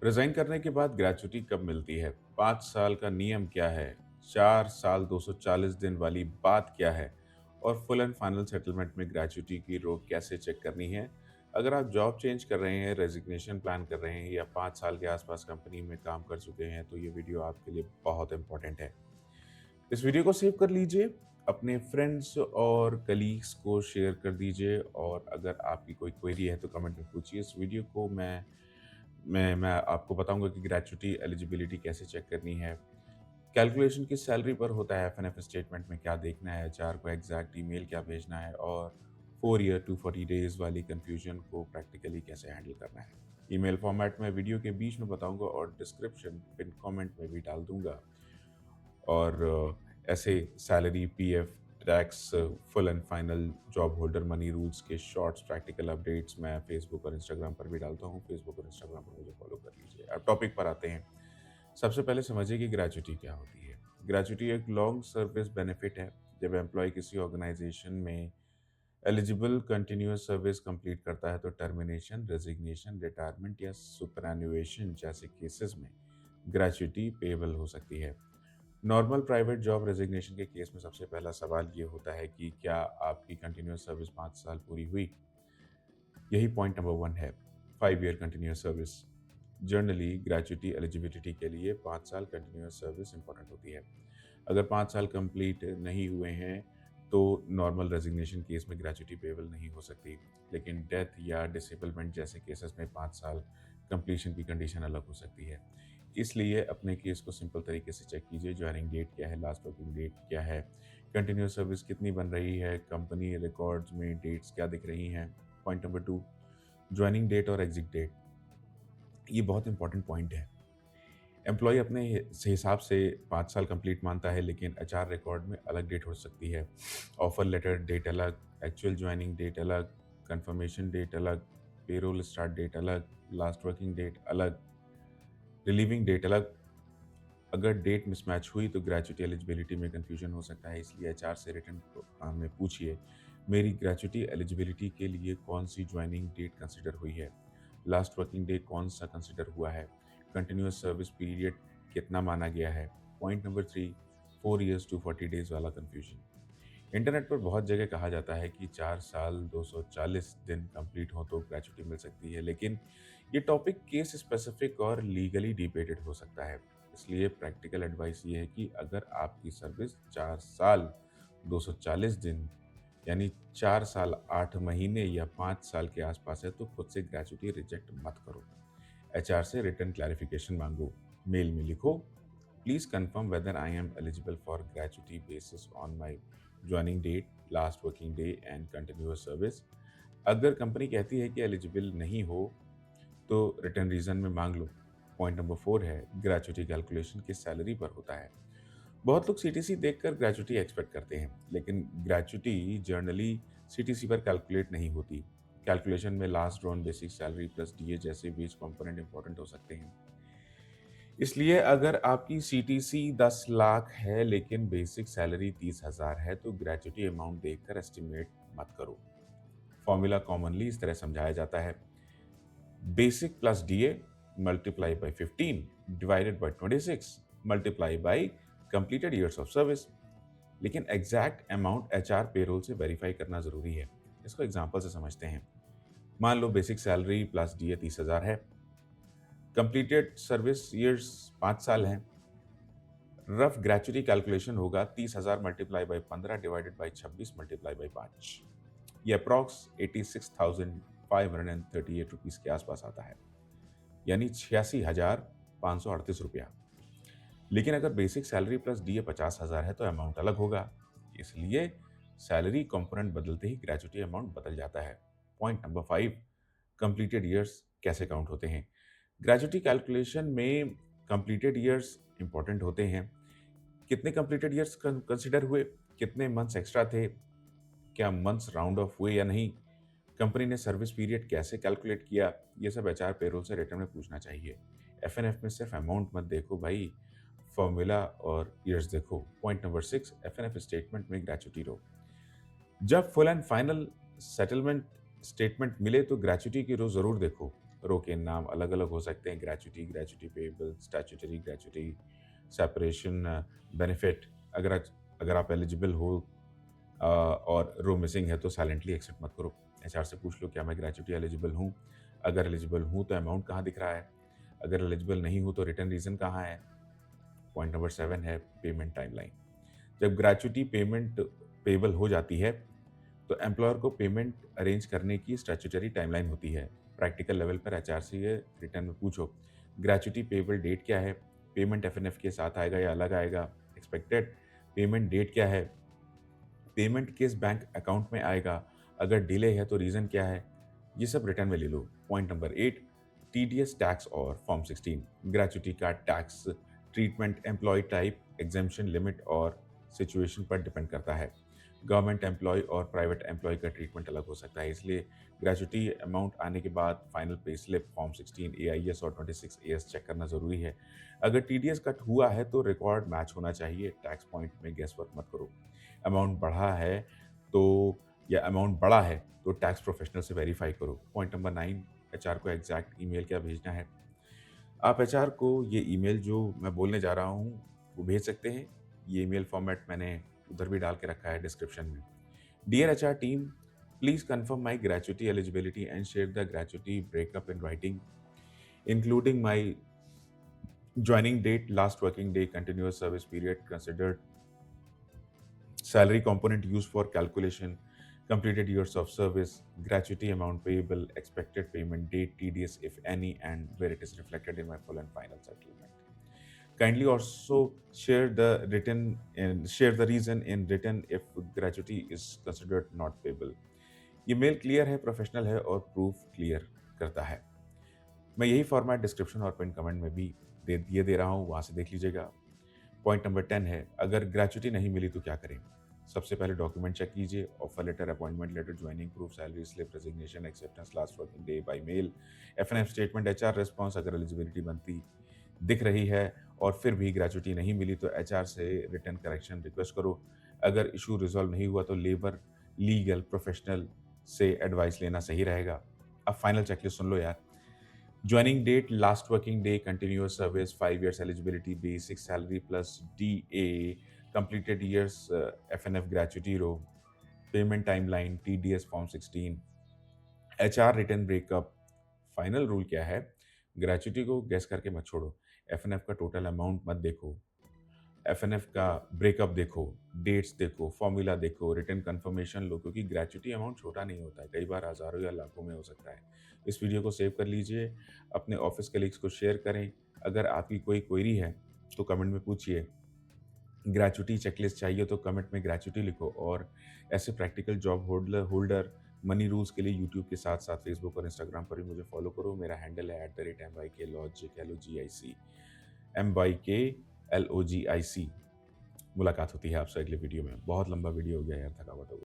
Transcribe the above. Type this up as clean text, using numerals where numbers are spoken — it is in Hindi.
रिजाइन करने के बाद ग्रेच्युटी कब मिलती है? 5 साल का नियम क्या है? 4 साल 240 दिन वाली बात क्या है? और फुल एंड फाइनल सेटलमेंट में ग्रेच्युटी की रो कैसे चेक करनी है? अगर आप जॉब चेंज कर रहे हैं, रेजिग्नेशन प्लान कर रहे हैं या 5 साल के आसपास कंपनी में काम कर चुके हैं, तो ये वीडियो आपके लिए बहुत इंपॉर्टेंट है। इस वीडियो को सेव कर लीजिए, अपने फ्रेंड्स और कलीग्स को शेयर कर दीजिए और अगर आपकी कोई क्वेरी है तो कमेंट में पूछिए। इस वीडियो को मैं आपको बताऊँगा कि ग्रेच्युटी एलिजिबिलिटी कैसे चेक करनी है। कैलकुलेशन किस सैलरी पर होता है, एफएनएफ स्टेटमेंट में क्या देखना है, एचआर को एग्ज़ैक्ट ईमेल क्या भेजना है और 4 ईयर टू 40 डेज़ वाली कन्फ्यूजन को प्रैक्टिकली कैसे हैंडल करना है। ईमेल फॉर्मेट में वीडियो के बीच में बताऊँगा और डिस्क्रिप्शन पिन कमेंट में भी डाल दूँगा। और ऐसे salary, PF, tax, full and final, job holder money rules के शॉर्ट्स, प्रैक्टिकल अपडेट्स मैं फेसबुक और इंस्टाग्राम पर भी डालता हूँ। फेसबुक और इंस्टाग्राम पर मुझे फॉलो कर लीजिए। अब टॉपिक पर आते हैं। सबसे पहले समझिए कि ग्रेच्युटी क्या होती है। ग्रेच्युटी एक लॉन्ग सर्विस बेनिफिट है। जब एम्प्लॉय किसी ऑर्गेनाइजेशन में एलिजिबल कंटिन्यूअस सर्विस कंप्लीट करता है तो टर्मिनेशन, रेजिग्नेशन, रिटायरमेंट या सुपरएनुएशन जैसे केसेस में ग्रेच्युटी पेएबल हो सकती है। नॉर्मल प्राइवेट जॉब रेजिग्नेशन के केस में सबसे पहला सवाल ये होता है कि क्या आपकी कंटिन्यूअस सर्विस 5 साल पूरी हुई? यही पॉइंट नंबर 1 है। 5 year continuous service. Generally gratuity eligibility के लिए 5 साल कंटिन्यूअस सर्विस इंपॉर्टेंट होती है। अगर 5 साल कंप्लीट नहीं हुए हैं तो नॉर्मल रेजिग्नेशन केस में ग्रेच्युटी पेबल नहीं हो सकती, लेकिन डेथ या डिसेबलमेंट जैसे केसेस में 5 साल कंप्लीशन की कंडीशन अलग हो सकती है। इसलिए अपने केस को सिंपल तरीके से चेक कीजिए। ज्वाइनिंग डेट क्या है, लास्ट वर्किंग डेट क्या है, कंटिन्यूअस सर्विस कितनी बन रही है, कंपनी रिकॉर्ड्स में डेट्स क्या दिख रही हैं। पॉइंट नंबर 2, ज्वाइनिंग डेट और एग्जिट डेट। ये बहुत इंपॉर्टेंट पॉइंट है। एम्प्लॉय अपने हिसाब से 5 साल कंप्लीट मानता है, लेकिन एचआर रिकॉर्ड में अलग डेट हो सकती है। ऑफर लेटर डेट अलग, एक्चुअल ज्वाइनिंग डेट अलग, कंफर्मेशन डेट अलग, पेरोल स्टार्ट डेट अलग, लास्ट वर्किंग डेट अलग, रिलीविंग डेट अलग। अगर डेट मिसमैच हुई तो ग्रेच्युटी एलिजिबिलिटी में कंफ्यूजन हो सकता है, इसलिए एचआर से रिटर्न में पूछिए, मेरी ग्रेच्युटी एलिजिबिलिटी के लिए कौन सी ज्वाइनिंग डेट कंसिडर हुई है, लास्ट वर्किंग डे कौन सा कंसिडर हुआ है, कंटिन्यूअस सर्विस पीरियड कितना माना गया है। Point number 3, 4 years to 40 days वाला कंफ्यूजन। इंटरनेट पर बहुत जगह कहा जाता है कि 4 साल 240 दिन कंप्लीट हो तो ग्रेच्युटी मिल सकती है, लेकिन ये टॉपिक केस स्पेसिफिक और लीगली डिबेटेड हो सकता है। इसलिए प्रैक्टिकल एडवाइस ये है कि अगर आपकी सर्विस 4 साल 240 दिन यानी 4 साल 8 महीने या 5 साल के आसपास है तो खुद से ग्रेच्युटी रिजेक्ट मत करो। एचआर से रिटर्न क्लैरिफिकेशन मांगो। मेल में लिखो, please confirm whether I am eligible for gratuity basis on my joining date, last working day and continuous service. अगर कंपनी कहती है कि एलिजिबल नहीं हो तो रिटर्न रीजन में मांग लो। पॉइंट नंबर 4 है, ग्रेच्युटी कैलकुलेशन किस सैलरी पर होता है। बहुत लोग सीटीसी देखकर ग्रेच्युटी एक्सपेक्ट करते हैं, लेकिन ग्रेच्युटी जर्नली सीटीसी पर कैलकुलेट नहीं होती। कैलकुलेशन में last drawn basic salary plus DA जैसे वेज कंपोनेंट इंपॉर्टेंट हो सकते हैं। इसलिए अगर आपकी सीटीसी 10 लाख है लेकिन बेसिक सैलरी 30,000 है तो ग्रेच्युटी अमाउंट देखकर एस्टिमेट मत करो। फॉर्मूला कॉमनली इस तरह समझाया जाता है, basic plus DA multiply by 15 divided by 26 multiply by completed years of service. लेकिन एग्जैक्ट अमाउंट एचआर पेरोल से वेरीफाई करना जरूरी है। इसको एग्जांपल से समझते हैं। मान लो बेसिक सैलरी प्लस डीए 30,000 है, कंप्लीटेड सर्विस ईयर्स 5 साल हैं। रफ ग्रेच्युटी कैलकुलेशन होगा 30,000 multiply by 15 divided by 26 multiply by 5। ये अप्रॉक्स 86,538 रुपीज के आसपास आता है, यानी 86,538 रुपया। लेकिन अगर बेसिक सैलरी प्लस डीए 50,000 है तो अमाउंट अलग होगा। इसलिए सैलरी कंपोनेंट बदलते ही ग्रेच्युटी अमाउंट बदल जाता है। पॉइंट नंबर 5, कंप्लीटेड ईयर्स कैसे काउंट होते हैं। ग्रेच्युटी कैलकुलेशन में कंप्लीटेड ईयर्स इंपॉर्टेंट होते हैं। कितने कंप्लीटेड ईयर्स कंसिडर हुए, कितने मंथ्स एक्स्ट्रा थे, क्या मंथ्स राउंड ऑफ हुए या नहीं, कंपनी ने सर्विस पीरियड कैसे कैलकुलेट किया, ये सब एचआर पेरोल से रिटर्न में पूछना चाहिए। एफएनएफ में सिर्फ अमाउंट मत देखो भाई, फॉर्मूला और ईयर्स देखो। पॉइंट नंबर 6, एफएनएफ स्टेटमेंट में ग्रेच्युटी रो। जब full and final settlement statement मिले तो ग्रेच्युटी की रो जरूर देखो। रो के नाम अलग अलग हो सकते हैं, gratuity, gratuity payable, statutory gratuity, separation benefit. अगर आप एलिजिबल हो और रो मिसिंग है तो साइलेंटली एक्सेप्ट मत करो। एचआर से पूछ लो क्या मैं ग्रेचुटी एलिजिबल हूँ, अगर एलिजिबल हूँ तो अमाउंट कहाँ दिख रहा है, अगर एलिजिबल नहीं हूँ तो रिटर्न रीजन कहाँ है। पॉइंट नंबर 7 है पेमेंट टाइमलाइन। जब ग्रेचुटी पेमेंट पेबल हो जाती है तो एम्प्लॉयर को पेमेंट अरेंज करने की स्टैट्यूटरी टाइमलाइन होती है। प्रैक्टिकल लेवल पर एचआर से ये रिटर्न में पूछो, ग्रेचुटी पेबल डेट क्या है, पेमेंट एफएनएफ के साथ आएगा या अलग आएगा, एक्सपेक्टेड पेमेंट डेट क्या है, पेमेंट किस बैंक अकाउंट में आएगा, अगर डिले है तो रीज़न क्या है, ये सब रिटर्न में ले लो। पॉइंट नंबर 8, टीडीएस टैक्स और फॉर्म 16। ग्रेचुटी का tax treatment employee type, exemption limit और सिचुएशन पर डिपेंड करता है। गवर्नमेंट एम्प्लॉय और प्राइवेट एम्प्लॉय का ट्रीटमेंट अलग हो सकता है, इसलिए ग्रेचुटी अमाउंट आने के बाद final pay slip, form 16, AIS और 26 एएस चेक करना ज़रूरी है। अगर टीडीएस कट हुआ है तो रिकॉर्ड मैच होना चाहिए। टैक्स पॉइंट में गेस वर्क मत करो। अमाउंट बढ़ा है तो या अमाउंट बड़ा है तो टैक्स प्रोफेशनल से वेरीफाई करो। पॉइंट नंबर 9, एचआर को एग्जैक्ट ईमेल क्या भेजना है। आप एचआर को ये ईमेल जो मैं बोलने जा रहा हूँ वो भेज सकते हैं। ये ईमेल फॉर्मेट मैंने उधर भी डाल के रखा है डिस्क्रिप्शन में। Dear HR team, please confirm my gratuity eligibility and share the gratuity breakup in writing including my joining date, last working day, continuous service period considered, salary component used for calculation, completed years of service, gratuity amount payable, expected payment date, TDS if any, and where it is reflected in my full and final settlement. Kindly also share the reason in written if gratuity is considered not payable. ये मेल क्लियर है, प्रोफेशनल है और प्रूफ क्लियर करता है। मैं यही फॉर्मेट डिस्क्रिप्शन और पिन कमेंट में भी दे रहा हूँ, वहाँ से देख लीजिएगा। पॉइंट नंबर 10 है, अगर ग्रेचुटी नहीं मिली तो क्या करें। सबसे पहले डॉक्यूमेंट चेक कीजिए, offer letter, appointment letter, joining proof, salary slip, resignation, acceptance, last working day by mail, FNF statement, HR response. अगर एलिजिबिलिटी बनती दिख रही है और फिर भी ग्रेचुटी नहीं मिली तो एचआर से रिटर्न करेक्शन रिक्वेस्ट करो। अगर इशू रिजॉल्व नहीं हुआ तो लेबर लीगल प्रोफेशनल से एडवाइस लेना सही रहेगा। अब फाइनल चेकलिस्ट सुन लो यार। Joining date, last working day, continuous service, 5 years eligibility, basic salary plus DA, completed years, FNF gratuity row, payment timeline, TDS form 16, HR written breakup। Final rule क्या है, ग्रेचुटी को गैस करके मत छोड़ो, एफएनएफ का टोटल अमाउंट मत देखो, एफएनएफ का ब्रेकअप देखो, डेट्स देखो, फॉर्मूला देखो, रिटर्न कंफर्मेशन लो, क्योंकि ग्रेचुटी अमाउंट छोटा नहीं होता है, कई बार हज़ारों या लाखों में हो सकता है। इस वीडियो को सेव कर लीजिए, अपने ऑफिस कलीग्स को शेयर करें। अगर आपकी कोई क्वेरी है तो कमेंट में पूछिए। ग्रेचुटी चेकलिस्ट चाहिए तो कमेंट में ग्रेचुटी लिखो। और ऐसे practical job holder money rules के लिए यूट्यूब के साथ साथ फेसबुक और इंस्टाग्राम पर भी मुझे फॉलो करो। मेरा हैंडल है @MYKLOGIC, MYKLOGIC। मुलाकात होती है आपसे अगले वीडियो में। बहुत लंबा वीडियो हो गया यार, थकावट हो गई।